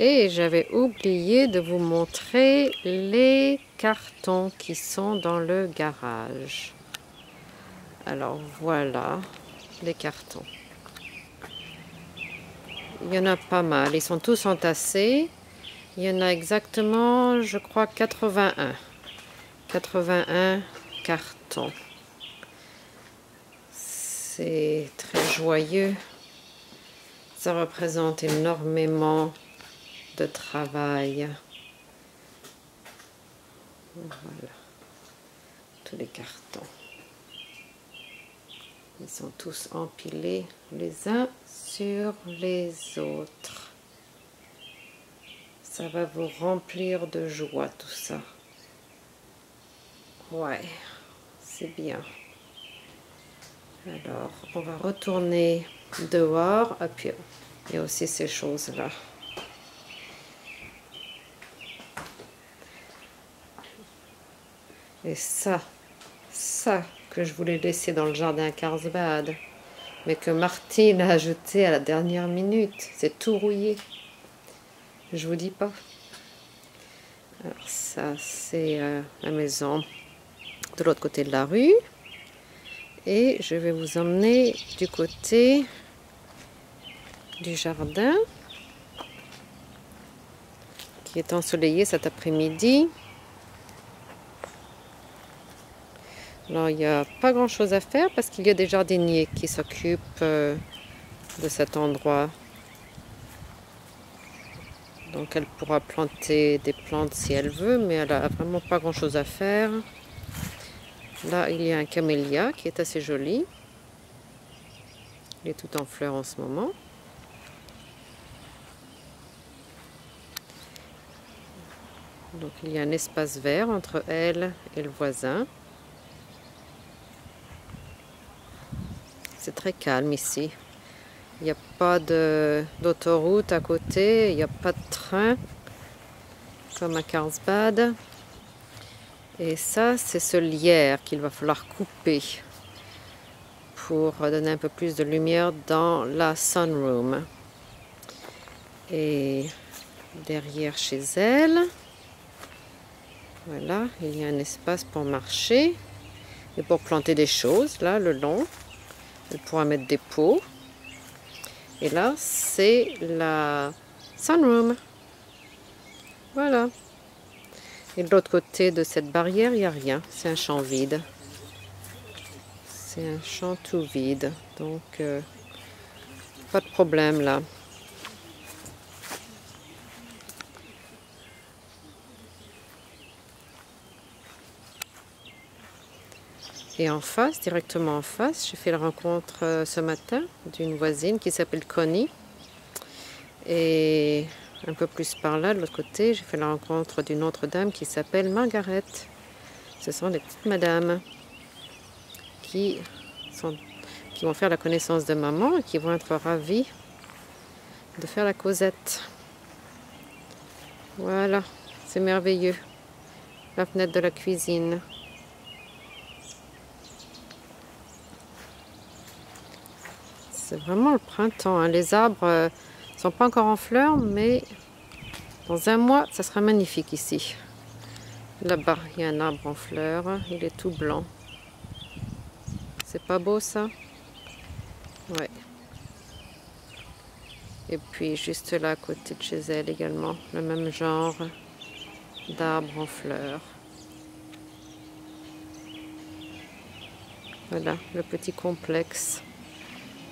Et j'avais oublié de vous montrer les cartons qui sont dans le garage. Alors voilà les cartons. Il y en a pas mal, ils sont tous entassés. Il y en a exactement, je crois, 81. 81 cartons. C'est très joyeux. Ça représente énormément de travail. Voilà. Tous les cartons. Ils sont tous empilés les uns sur les autres. Ça va vous remplir de joie tout ça. Ouais, c'est bien. Alors, on va retourner dehors. Et puis, il y a aussi ces choses-là. Et ça que je voulais laisser dans le jardin à Carlsbad, mais que Martine a ajouté à la dernière minute. C'est tout rouillé. Je vous dis pas. Alors ça, c'est la maison de l'autre côté de la rue. Et je vais vous emmener du côté du jardin, qui est ensoleillé cet après-midi. Alors, il n'y a pas grand-chose à faire parce qu'il y a des jardiniers qui s'occupent de cet endroit. Donc, elle pourra planter des plantes si elle veut, mais elle n'a vraiment pas grand-chose à faire. Là, il y a un camélia qui est assez joli. Il est tout en fleurs en ce moment. Donc, il y a un espace vert entre elle et le voisin. C'est très calme ici. Il n'y a pas d'autoroute à côté, il n'y a pas de train comme à Carlsbad. Et ça, c'est ce lierre qu'il va falloir couper pour donner un peu plus de lumière dans la sunroom. Et derrière chez elle, voilà, il y a un espace pour marcher et pour planter des choses, là, le long. Elle pourra mettre des pots. Et là, c'est la sunroom. Voilà. Et de l'autre côté de cette barrière, il n'y a rien. C'est un champ vide. C'est un champ tout vide. Donc, pas de problème là. Et en face, directement en face, j'ai fait la rencontre ce matin d'une voisine qui s'appelle Connie. Et un peu plus par là, de l'autre côté, j'ai fait la rencontre d'une autre dame qui s'appelle Margaret. Ce sont des petites madames qui vont faire la connaissance de maman et qui vont être ravies de faire la causette. Voilà, c'est merveilleux. La fenêtre de la cuisine. C'est vraiment le printemps, hein. Les arbres sont pas encore en fleurs, mais dans un mois, ça sera magnifique ici. Là-bas, il y a un arbre en fleurs. Il est tout blanc. C'est pas beau, ça? Ouais. Et puis, juste là, à côté de chez elle également, le même genre d'arbre en fleurs. Voilà, le petit complexe.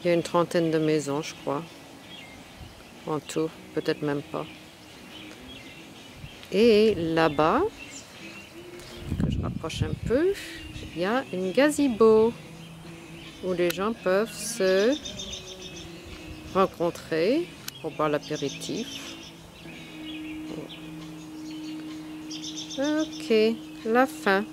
Il y a une trentaine de maisons, je crois. En tout, peut-être même pas. Et là-bas, que je rapproche un peu, il y a une gazebo où les gens peuvent se rencontrer pour boire l'apéritif. Ok, la fin.